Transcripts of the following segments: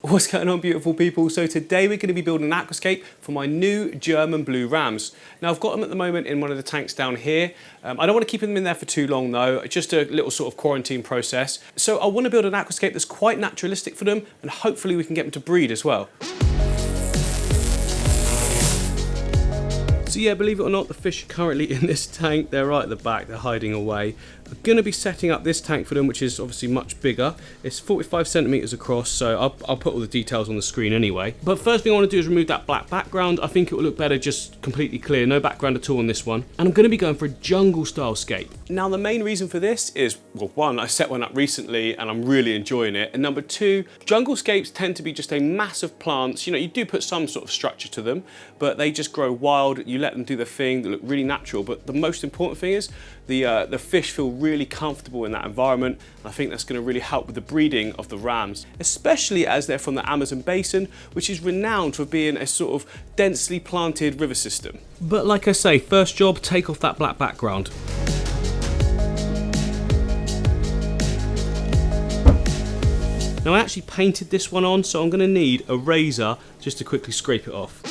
What's going on, beautiful people? So today we're going to be building an aquascape for my new German blue rams. Now I've got them at the moment in one of the tanks down here. I don't want to keep them in there for too long though, just a little sort of quarantine process. So I want to build an aquascape that's quite naturalistic for them, and hopefully we can get them to breed as well. So yeah, believe it or not, the fish are currently in this tank. They're right at the back, they're hiding away. I'm going to be setting up this tank for them, which is obviously much bigger. It's 45 centimeters across, so I'll put all the details on the screen anyway. But first thing I want to do is remove that black background. I think it will look better just completely clear, no background at all on this one. And I'm going to be going for a jungle style scape. Now the main reason for this is, well, one, I set one up recently and I'm really enjoying it. And number two, jungle scapes tend to be just a mass of plants. You know, you do put some sort of structure to them, but they just grow wild. You let them do their thing, they look really natural. But the most important thing is the fish feel really comfortable in that environment. I think that's going to really help with the breeding of the rams, especially as they're from the Amazon basin, which is renowned for being a sort of densely planted river system. But like I say, first job, take off that black background. Now I actually painted this one on, so I'm going to need a razor just to quickly scrape it off.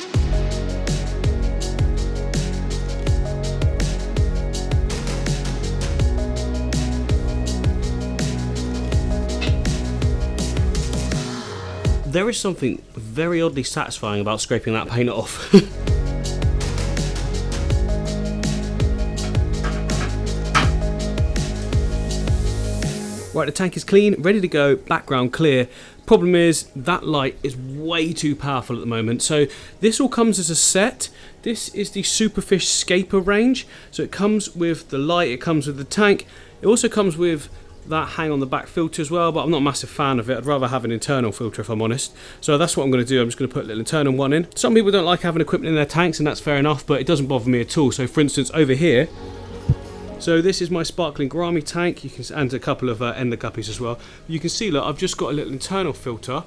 There is something very oddly satisfying about scraping that paint off. Right, the tank is clean, ready to go, background clear. Problem is, that light is way too powerful at the moment. So this all comes as a set. This is the Superfish Scaper range. So it comes with the light, it comes with the tank. It also comes with that hang on the back filter as well, but I'm not a massive fan of it. I'd rather have an internal filter if I'm honest. So that's what I'm going to do. I'm just going to put a little internal one in. Some people don't like having equipment in their tanks, and that's fair enough, but it doesn't bother me at all. So for instance, over here, so this is my sparkling gourami tank. You can, and a couple of ender guppies as well. You can see, look, I've just got a little internal filter,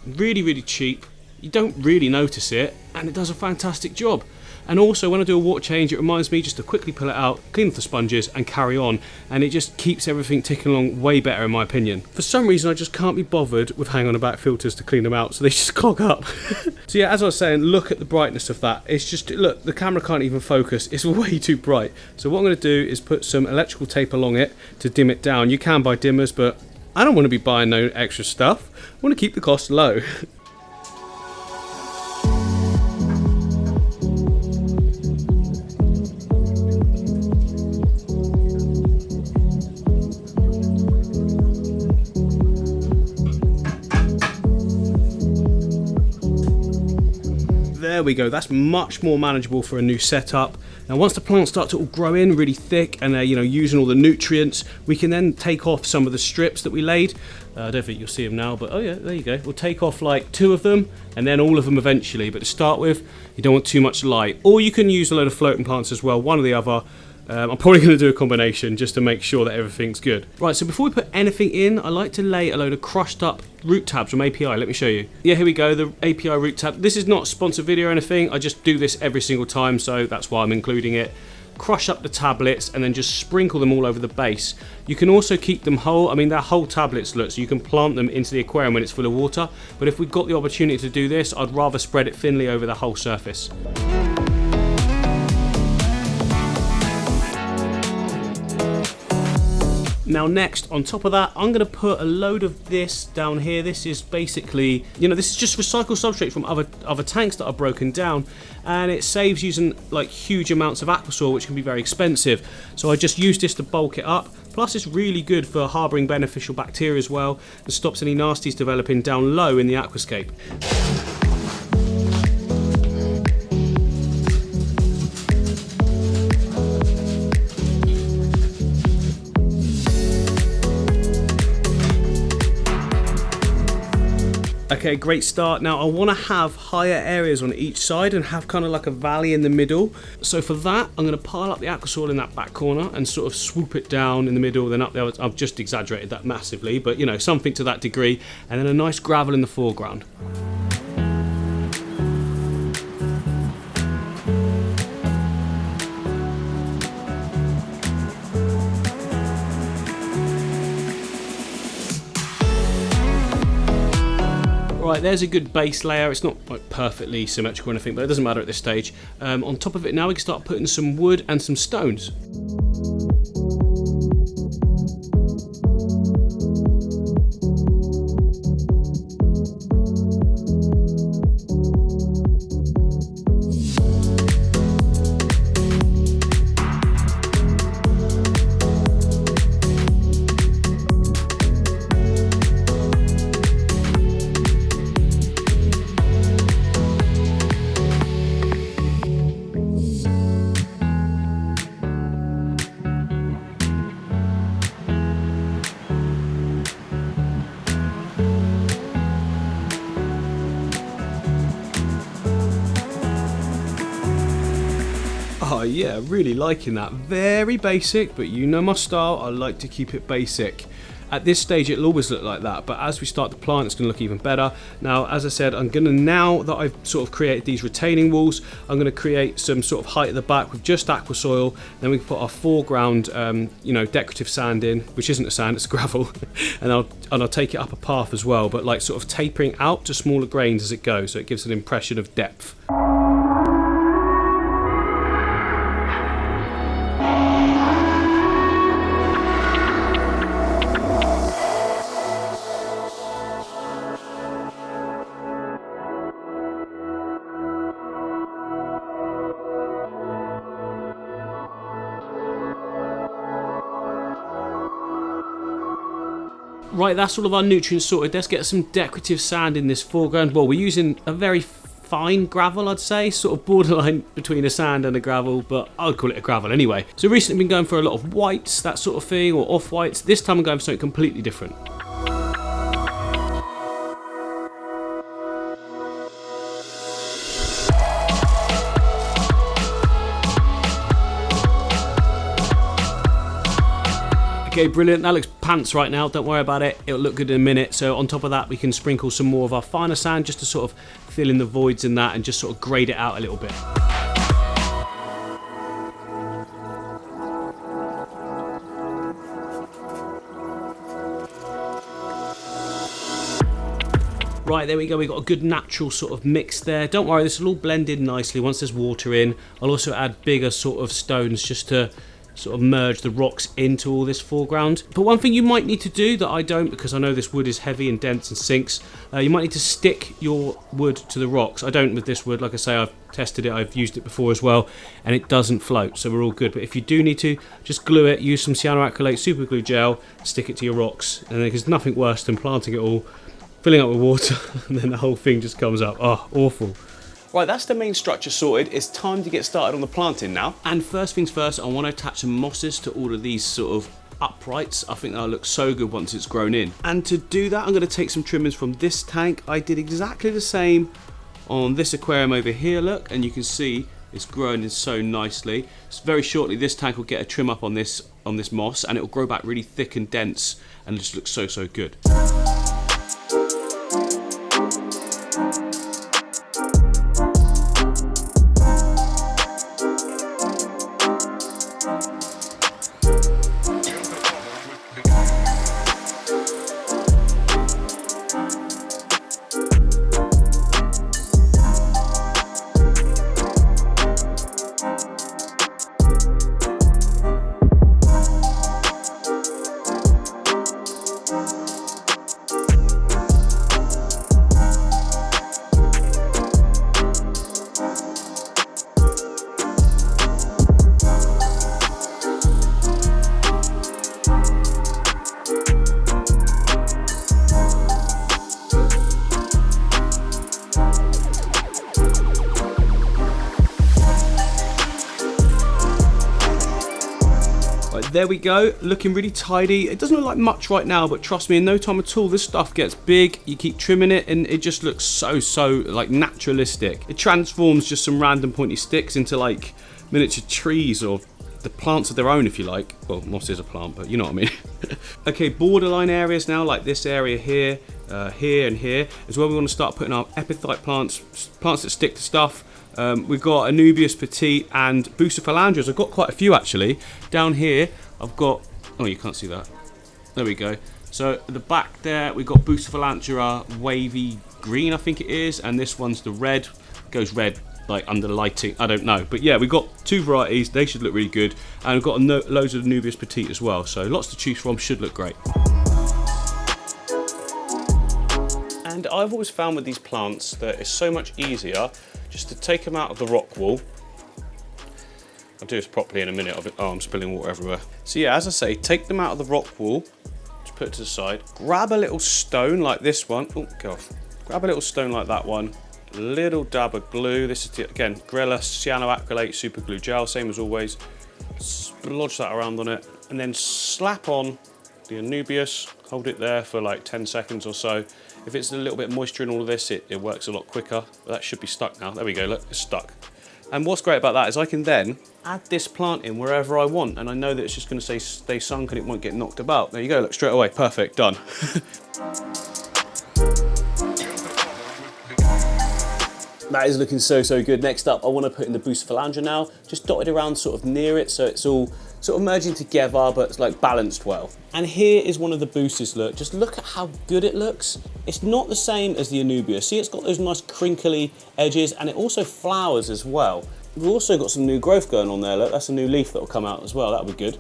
really cheap. You don't really notice it, and it does a fantastic job. And also when I do a water change, it reminds me just to quickly pull it out, clean off the sponges and carry on, and it just keeps everything ticking along way better in my opinion. For some reason I just can't be bothered with hang on the back filters to clean them out, so they just clog up. So yeah, as I was saying, look at the brightness of that. It's just, look, the camera can't even focus, it's way too bright. So what I'm going to do is put some electrical tape along it to dim it down. You can buy dimmers, but I don't want to be buying no extra stuff. I want to keep the cost low. There we go, that's much more manageable for a new setup. Now once the plants start to all grow in really thick and they're, you know, using all the nutrients, we can then take off some of the strips that we laid. I don't think you'll see them now, but oh yeah, there you go. We'll take off like 2 of them and then all of them eventually, but to start with, you don't want too much light. Or you can use a load of floating plants as well, one or the other. I'm probably going to do a combination just to make sure that everything's good. Right, so before we put anything in, I like to lay a load of crushed up root tabs from API. Let me show you. Yeah, here we go, the API root tab. This is not a sponsored video or anything. I just do this every single time, so that's why I'm including it. Crush up the tablets and then just sprinkle them all over the base. You can also keep them whole. I mean, they're whole tablets, look, so you can plant them into the aquarium when it's full of water. But if we've got the opportunity to do this, I'd rather spread it thinly over the whole surface. Now next, on top of that, I'm going to put a load of this down here. This is basically, you know, this is just recycled substrate from other tanks that are broken down, and it saves using like huge amounts of aquasoil, which can be very expensive. So I just use this to bulk it up. Plus it's really good for harbouring beneficial bacteria as well, and stops any nasties developing down low in the aquascape. Okay, great start. Now I want to have higher areas on each side and have kind of like a valley in the middle. So for that, I'm going to pile up the aquasoil in that back corner and sort of swoop it down in the middle, then up there. I've just exaggerated that massively, but you know, something to that degree. And then a nice gravel in the foreground. Alright, there's a good base layer. It's not like perfectly symmetrical or anything, but it doesn't matter at this stage. On top of it now we can start putting some wood and some stones. Oh yeah, really liking that. Very basic, but you know my style, I like to keep it basic. At this stage it'll always look like that, but as we start to plant it's going to look even better. Now, as I said, I'm going to, now that I've sort of created these retaining walls, I'm going to create some sort of height at the back with just aqua soil. Then we can put our foreground, you know, decorative sand in, which isn't a sand, it's gravel. and I'll take it up a path as well, but like sort of tapering out to smaller grains as it goes, so it gives an impression of depth. Right, that's all of our nutrients sorted. Let's get some decorative sand in this foreground. Well, we're using a very fine gravel, I'd say, sort of borderline between a sand and a gravel, but I would call it a gravel anyway. So recently been going for a lot of whites, that sort of thing, or off-whites. This time I'm going for something completely different. Okay, brilliant. That looks pants right now. Don't worry about it. It'll look good in a minute. So on top of that, we can sprinkle some more of our finer sand just to sort of fill in the voids in that and just sort of grade it out a little bit. Right, there we go, we've got a good natural sort of mix there. Don't worry, this will all blend in nicely once there's water in. I'll also add bigger sort of stones just to sort of merge the rocks into all this foreground. But one thing you might need to do that I don't, because I know this wood is heavy and dense and sinks, you might need to stick your wood to the rocks. I don't with this wood, like I say, I've tested it, I've used it before as well, and it doesn't float, so we're all good. But if you do need to, just glue it, use some cyanoacrylate super glue gel, stick it to your rocks, and there's nothing worse than planting it all, filling up with water, and then the whole thing just comes up. Oh, awful. Right, that's the main structure sorted. It's time to get started on the planting now. And first things first, I want to attach some mosses to all of these sort of uprights. I think that'll look so good once it's grown in. And to do that, I'm going to take some trimmings from this tank. I did exactly the same on this aquarium over here, look, and you can see it's growing in so nicely. So very shortly, this tank will get a trim up on this moss, and it will grow back really thick and dense, and it just looks so, so good. There we go, looking really tidy. It doesn't look like much right now, but trust me, in no time at all, this stuff gets big. You keep trimming it and it just looks so like naturalistic. It transforms just some random pointy sticks into like miniature trees, or the plants of their own, if you like. Well, moss is a plant, but you know what I mean. Okay, borderline areas now, like this area here, here and here, is where we want to start putting our epiphyte plants that stick to stuff. We've got Anubias Petite and Bucephalandras. I've got quite a few actually. Down here I've got, oh, you can't see that. There we go. So at the back there we've got Bucephalandra wavy green, I think it is, and this one's the red. Goes red like under lighting, I don't know, but yeah, we've got 2 varieties. They should look really good, and we've got loads of Nubius Petite as well, so lots to choose from. Should look great. And I've always found with these plants that it's so much easier just to take them out of the rock wall. I'll do this properly in a minute. Oh, I'm spilling water everywhere. So yeah, as I say, take them out of the rock wall, just put it to the side, grab a little stone like this one. Oh, go off. Grab a little stone like that one, little dab of glue. This is, again, Grella Cyanoacrylate Super Glue Gel, same as always. Splodge that around on it, and then slap on the Anubias, hold it there for like 10 seconds or so. If it's a little bit moisture in all of this, it works a lot quicker. That should be stuck now. There we go, look, it's stuck. And what's great about that is I can then add this plant in wherever I want, and I know that it's just going to stay sunk and it won't get knocked about. There you go, look, straight away, perfect, done. That is looking so good. Next up, I want to put in the Boost Phalanger now, just dotted around sort of near it, so it's all sort of merging together, but it's like balanced well. And here is one of the Boosts. Look, just look at how good it looks. It's not the same as the Anubia. See, it's got those nice crinkly edges, and it also flowers as well. We've also got some new growth going on there. Look, that's a new leaf that will come out as well. That'll be good.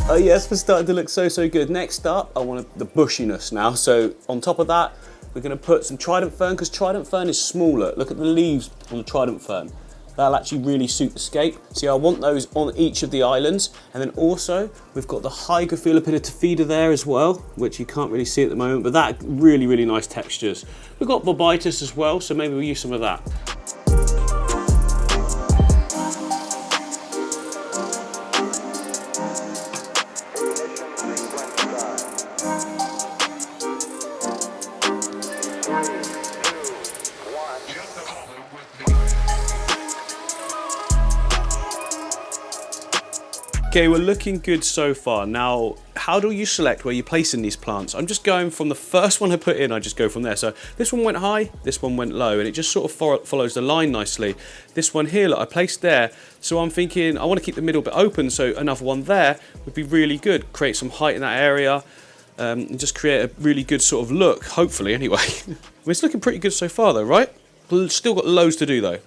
Oh yes, we're starting to look so good. Next up, I want the bushiness now. So on top of that, we're going to put some Trident Fern, because Trident Fern is smaller. Look at the leaves on the Trident Fern. That'll actually really suit the scape. See, I want those on each of the islands. And then also, we've got the Hygrophilopida Tafida there as well, which you can't really see at the moment, but that really nice textures. We've got Bobitus as well, so maybe we'll use some of that. Okay, we're looking good so far. Now, how do you select where you're placing these plants? I'm just going from the first one I put in, I just go from there. So this one went high, this one went low, and it just sort of follows the line nicely. This one here, look, I placed there. So I'm thinking I want to keep the middle bit open, so another one there would be really good. Create some height in that area, and just create a really good sort of look, hopefully anyway. It's looking pretty good so far though, right? Still got loads to do though.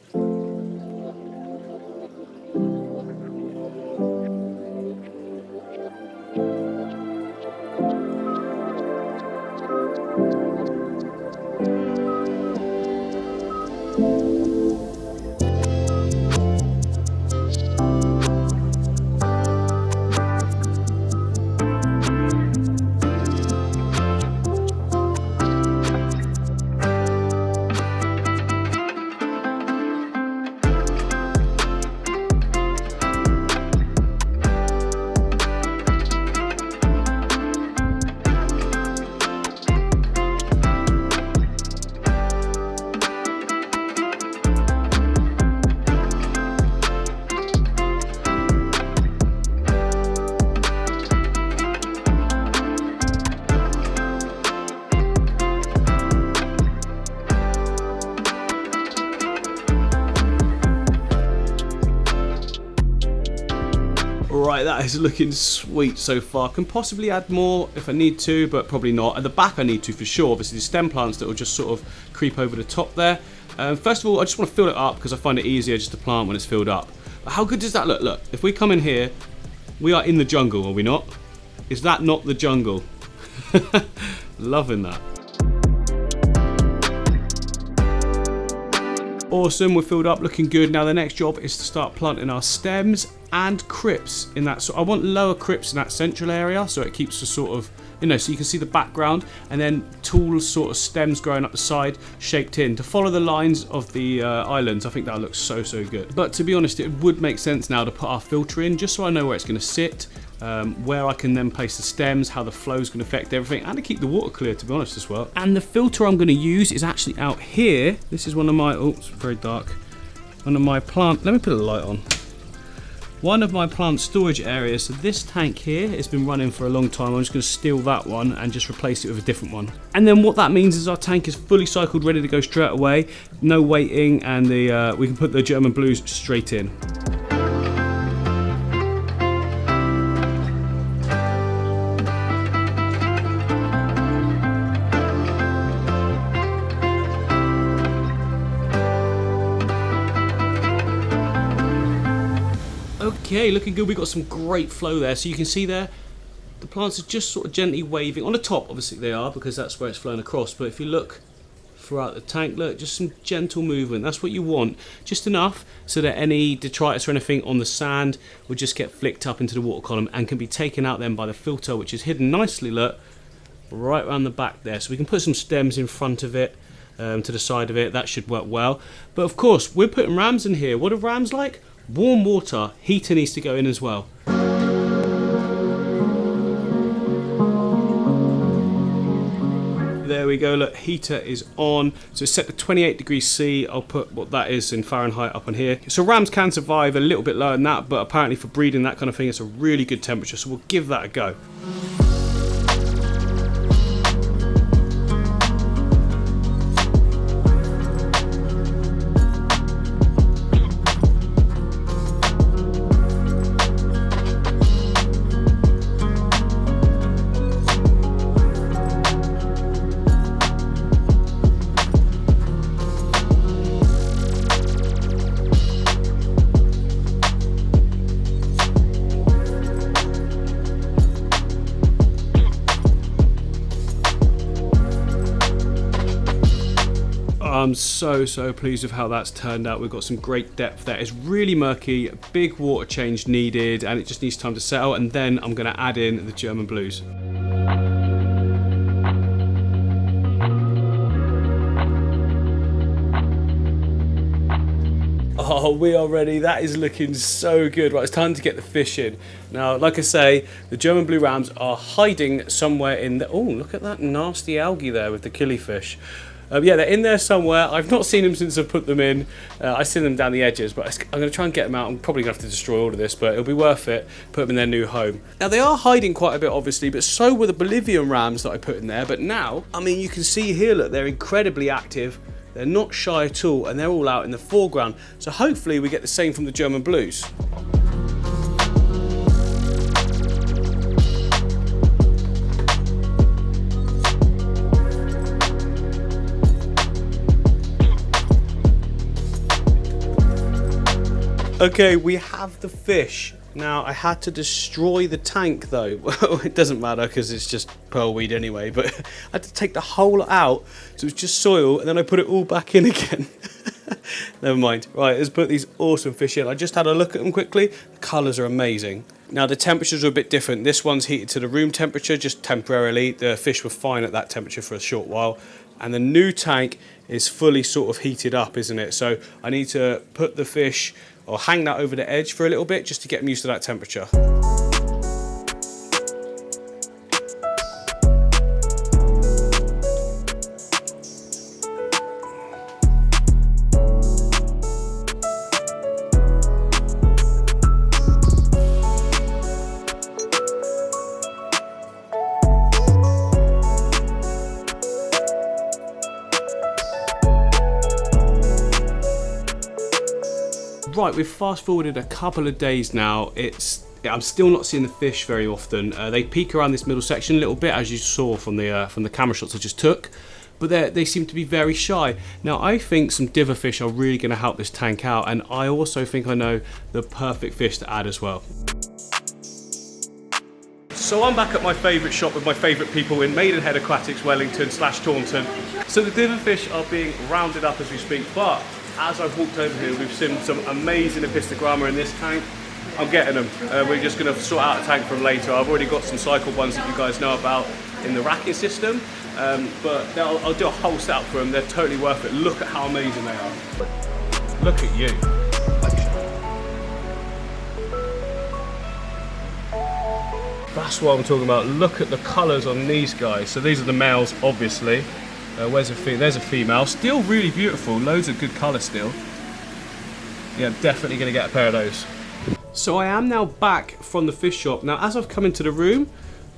Right, that is looking sweet so far. Can possibly add more if I need to, but probably not. At the back I need to for sure. Obviously the stem plants that will just sort of creep over the top there. First of all, I just want to fill it up because I find it easier just to plant when it's filled up. But how good does that look? Look, if we come in here, we are in the jungle, are we not? Is that not the jungle? Loving that. Awesome, we're filled up, looking good. Now the next job is to start planting our stems and crypts in that. So I want lower crypts in that central area, so it keeps the sort of, you know, so you can see the background, and then tall sort of stems growing up the side, shaped in to follow the lines of the islands. I think that looks so good. But to be honest, it would make sense now to put our filter in, just so I know where it's going to sit, where I can then place the stems, how the flow is going to affect everything, and to keep the water clear, to be honest, as well. And the filter I'm going to use is actually out here. This is one of my, oh, it's very dark. One of my plant, let me put a light on. one of my plant storage areas. So this tank here has been running for a long time. I'm just going to steal that one and just replace it with a different one. And then what that means is our tank is fully cycled, ready to go straight away. No waiting, and we can put the German blues straight in. Okay, looking good. We've got some great flow there. So you can see there, the plants are just sort of gently waving. On the top, obviously they are, because that's where it's flowing across. But if you look throughout the tank, look, just some gentle movement. That's what you want. Just enough so that any detritus or anything on the sand will just get flicked up into the water column and can be taken out then by the filter, which is hidden nicely, look, right around the back there. So we can put some stems in front of it, to the side of it. That should work well. But of course, we're putting rams in here. What are rams like? Warm water. Heater needs to go in as well. There we go, look, heater is on. So it's set to 28 degrees C. I'll put what that is in Fahrenheit up on here. So rams can survive a little bit lower than that, but apparently for breeding, that kind of thing, it's a really good temperature. So we'll give that a go. I'm so pleased with how that's turned out. We've got some great depth there. It's really murky, big water change needed, and it just needs time to settle, and then I'm going to add in the German blues. Oh, we are ready. That is looking so good. Right, it's time to get the fish in. Now, like I say, the German blue rams are hiding somewhere in the... Oh, look at that nasty algae there with the killifish. Yeah, they're in there somewhere. I've not seen them since I've put them in. I've seen them down the edges, but I'm going to try and get them out. I'm probably going to have to destroy all of this, but it'll be worth it. Put them in their new home. Now, they are hiding quite a bit, obviously, but so were the Bolivian rams that I put in there. But now, I mean, you can see here, look, they're incredibly active. They're not shy at all, and they're all out in the foreground. So hopefully we get the same from the German blues. Okay, we have the fish. Now, I had to destroy the tank though. Well, it doesn't matter because it's just pearlweed anyway, but I had to take the whole out, so it's just soil, and then I put it all back in again. Never mind. Right, let's put these awesome fish in. I just had a look at them quickly. The colours are amazing. Now, the temperatures are a bit different. This one's heated to the room temperature, just temporarily. The fish were fine at that temperature for a short while. And the new tank is fully sort of heated up, isn't it? So I need to put the fish, or hang that over the edge for a little bit, just to get them used to that temperature. Right, we've fast forwarded a couple of days now. I'm still not seeing the fish very often. They peek around this middle section a little bit, as you saw from the camera shots I just took, but they seem to be very shy. Now, I think some Diva fish are really going to help this tank out, and I also think I know the perfect fish to add as well. So I'm back at my favourite shop with my favourite people in Maidenhead Aquatics, Wellington / Taunton. So the Diva fish are being rounded up as we speak, but as I've walked over here, we've seen some amazing epistogramma in this tank. I'm getting them. We're just going to sort out a tank for them later. I've already got some cycled ones that you guys know about in the racking system, but I'll do a whole setup for them. They're totally worth it. Look at how amazing they are. Look at you. That's what I'm talking about. Look at the colours on these guys. So these are the males, obviously. There's a female, still really beautiful, loads of good colour still. Yeah, definitely going to get a pair of those. So I am now back from the fish shop. Now as I've come into the room,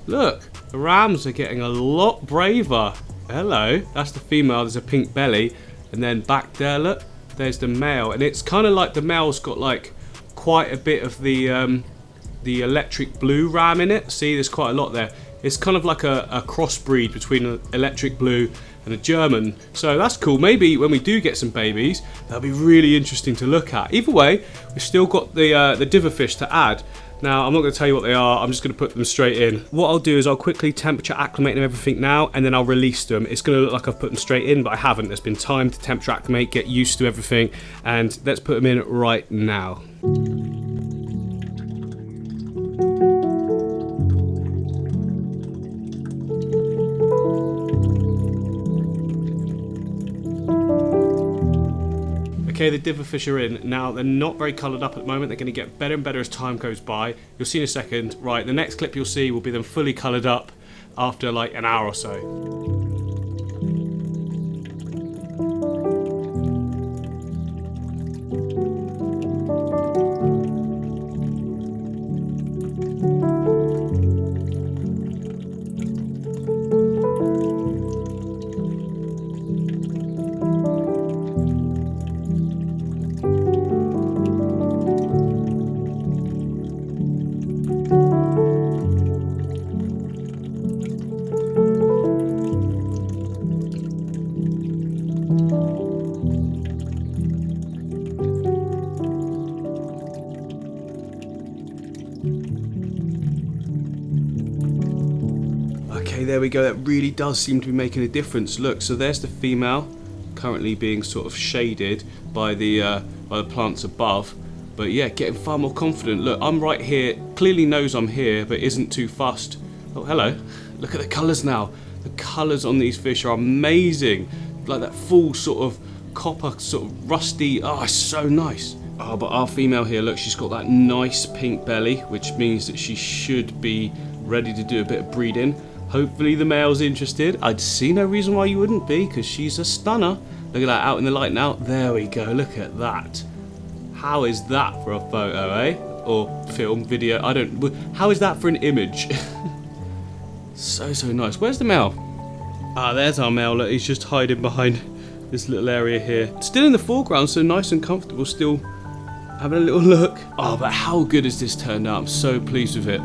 look, the rams are getting a lot braver. Hello, that's the female, there's a pink belly. And then back there, look, there's the male. And it's kind of like the male's got like quite a bit of the electric blue ram in it. See, there's quite a lot there. It's kind of like a crossbreed between an electric blue and a German. So that's cool. Maybe when we do get some babies, that'll be really interesting to look at. Either way, we've still got the Diva fish to add. Now, I'm not going to tell you what they are, I'm just going to put them straight in. What I'll do is I'll quickly temperature acclimate them everything now, and then I'll release them. It's going to look like I've put them straight in, but I haven't. There's been time to temperature acclimate, get used to everything, and let's put them in right now. Okay, the Diva fish are in. Now, they're not very coloured up at the moment. They're going to get better and better as time goes by. You'll see in a second. Right, the next clip you'll see will be them fully coloured up after like an hour or so. Okay, there we go. That really does seem to be making a difference. Look, so there's the female, currently being sort of shaded by the plants above. But yeah, getting far more confident. Look, I'm right here. Clearly knows I'm here, but isn't too fussed. Oh, hello. Look at the colours now. The colours on these fish are amazing. Like that full sort of copper, sort of rusty. Oh, it's so nice. Oh, but our female here, look, she's got that nice pink belly, which means that she should be ready to do a bit of breeding. Hopefully the male's interested. I'd see no reason why you wouldn't be, because she's a stunner. Look at that out in the light now. There we go, look at that. How is that for a photo, eh? Or film, video, how is that for an image? So nice. Where's the male? Ah, there's our male. Look, he's just hiding behind this little area here. Still in the foreground, so nice and comfortable, still having a little look. Oh, but how good has this turned out? I'm so pleased with it.